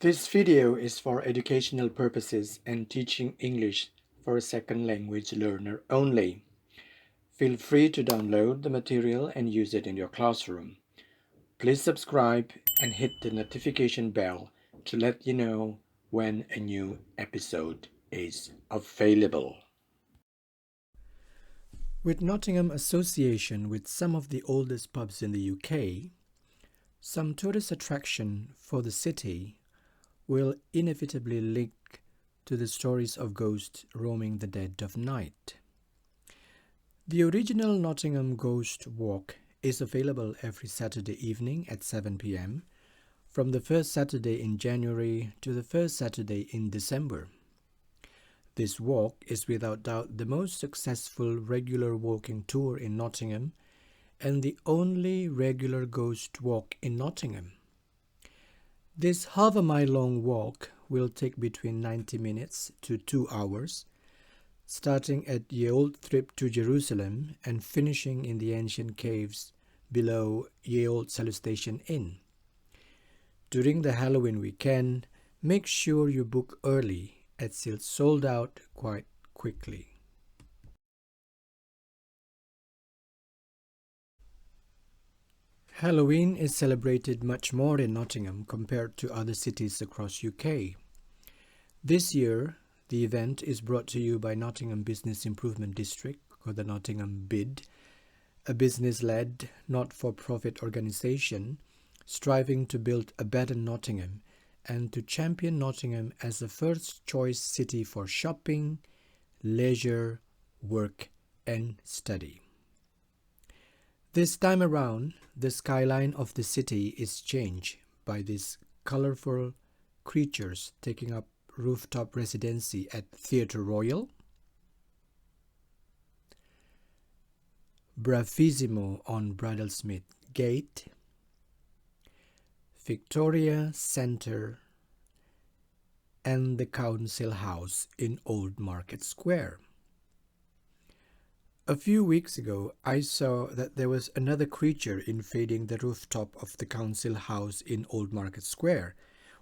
This video is for educational purposes and teaching English for a second language learner only. Feel free to download the material and use it in your classroom. Please subscribe and hit the notification bell to let you know when a new episode is available. With Nottingham association with some of the oldest pubs in the UK, some tourist attraction for the city will inevitably link to the stories of ghosts roaming the dead of night. The original Nottingham Ghost Walk is available every Saturday evening at 7 p.m. from the first Saturday in January to the first Saturday in December. This walk is without doubt the most successful regular walking tour in Nottingham and the only regular ghost walk in Nottingham. This half a mile long walk will take between 90 minutes to 2 hours, starting at Ye Old Trip to Jerusalem and finishing in the ancient caves below Ye Old Salutation Inn. During the Halloween weekend, make sure you book early as it's sold out quite quickly. Halloween is celebrated much more in Nottingham compared to other cities across UK. This year, the event is brought to you by Nottingham Business Improvement District, or the Nottingham BID, a business-led, not-for-profit organisation striving to build a better Nottingham and to champion Nottingham as a first-choice city for shopping, leisure, work and study. This time around, the skyline of the city is changed by these colourful creatures taking up rooftop residency at Theatre Royal, Bravissimo on Bradlesmith Gate, Victoria Centre, and the Council House in Old Market Square. A few weeks ago, I saw that there was another creature invading the rooftop of the Council House in Old Market Square,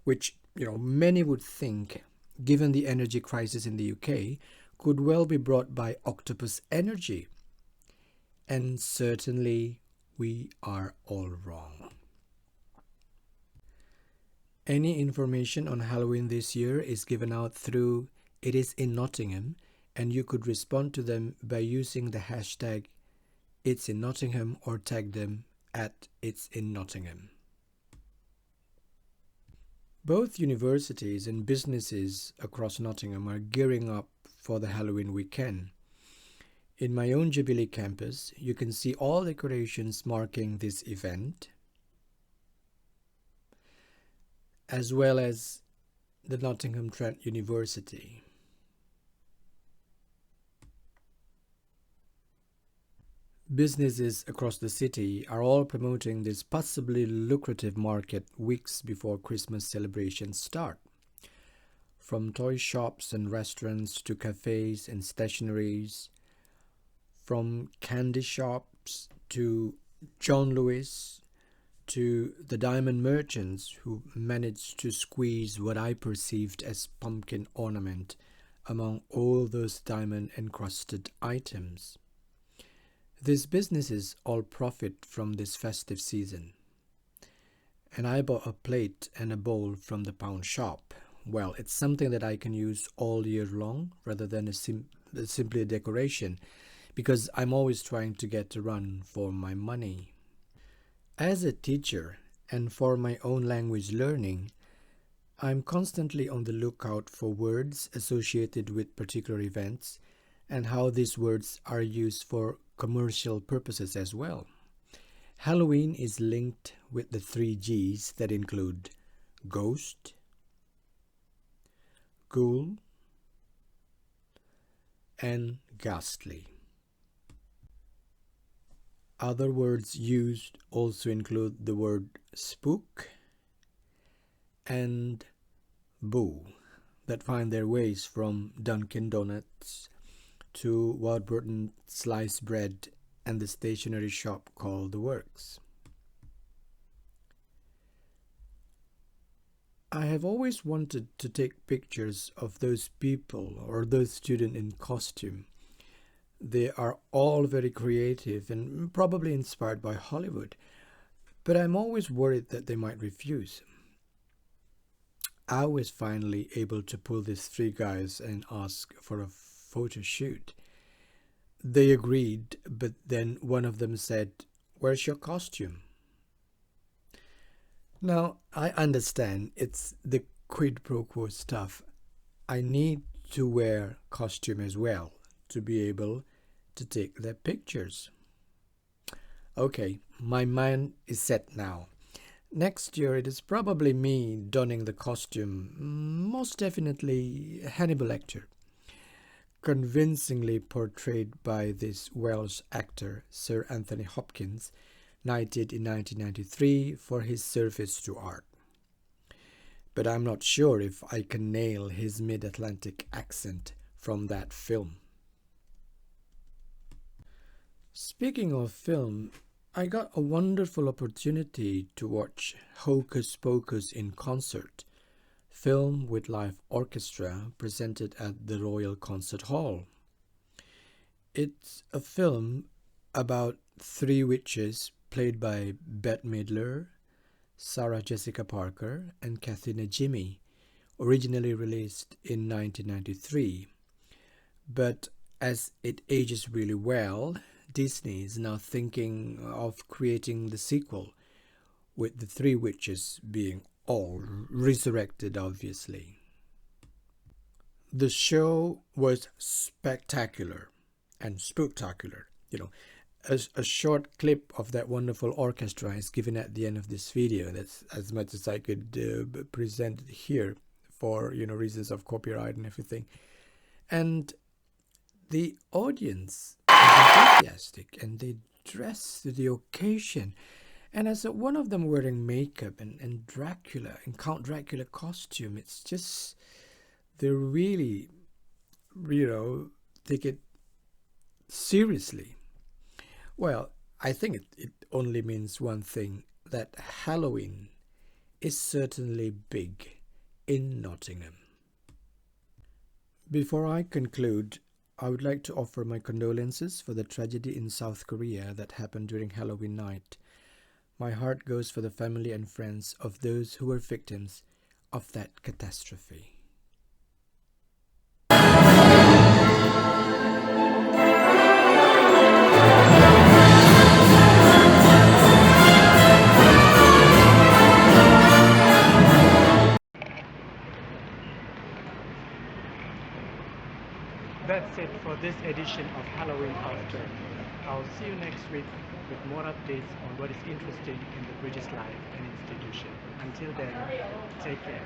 which, many would think, given the energy crisis in the UK, could well be brought by octopus energy. And certainly, we are all wrong. Any information on Halloween this year is given out through It Is in Nottingham, and you could respond to them by using the hashtag It's in Nottingham or tag them at It's in Nottingham. Both universities and businesses across Nottingham are gearing up for the Halloween weekend. In my own Jubilee campus, you can see all decorations marking this event, as well as the Nottingham Trent University. Businesses across the city are all promoting this possibly lucrative market weeks before Christmas celebrations start. From toy shops and restaurants to cafes and stationeries, from candy shops to John Lewis to the diamond merchants who managed to squeeze what I perceived as pumpkin ornament among all those diamond encrusted items. These businesses all profit from this festive season. And I bought a plate and a bowl from the pound shop. Well, it's something that I can use all year long rather than simply a decoration, because I'm always trying to get a run for my money. As a teacher and for my own language learning, I'm constantly on the lookout for words associated with particular events and how these words are used for commercial purposes as well. Halloween is linked with the 3 G's that include ghost, ghoul, and ghastly. Other words used also include the word spook and boo that find their ways from Dunkin' Donuts to Warburton Sliced Bread and the stationery shop called The Works. I have always wanted to take pictures of those people or those students in costume. They are all very creative and probably inspired by Hollywood, but I'm always worried that they might refuse. I was finally able to pull these three guys and ask for a photo shoot. They agreed, but then one of them said, "Where's your costume?" Now, I understand it's the quid pro quo stuff. I need to wear costume as well to be able to take their pictures. Okay, my mind is set now. Next year it is probably me donning the costume, most definitely Hannibal Lecter, convincingly portrayed by this Welsh actor Sir Anthony Hopkins, knighted in 1993 for his service to art. But I'm not sure if I can nail his mid-Atlantic accent from that film. Speaking of film, I got a wonderful opportunity to watch Hocus Pocus in concert, film with live orchestra presented at the Royal Concert Hall. It's a film about three witches played by Bette Midler, Sarah Jessica Parker, and Kathy Najimy, originally released in 1993. But as it ages really well, Disney is now thinking of creating the sequel, with the three witches being all resurrected, obviously. The show was spectacular and spectacular. A short clip of that wonderful orchestra is given at the end of this video. That's as much as I could present here for reasons of copyright and everything. And the audience is enthusiastic and they dress to the occasion. And as one of them wearing makeup and Dracula and Count Dracula costume, it's just they really, take it seriously. Well, I think it only means one thing, that Halloween is certainly big in Nottingham. Before I conclude, I would like to offer my condolences for the tragedy in South Korea that happened during Halloween night. My heart goes for the family and friends of those who were victims of that catastrophe. That's it for this edition of Halloween After. I'll see you next week with more updates on what is interesting in the British life and institution. Until then, take care.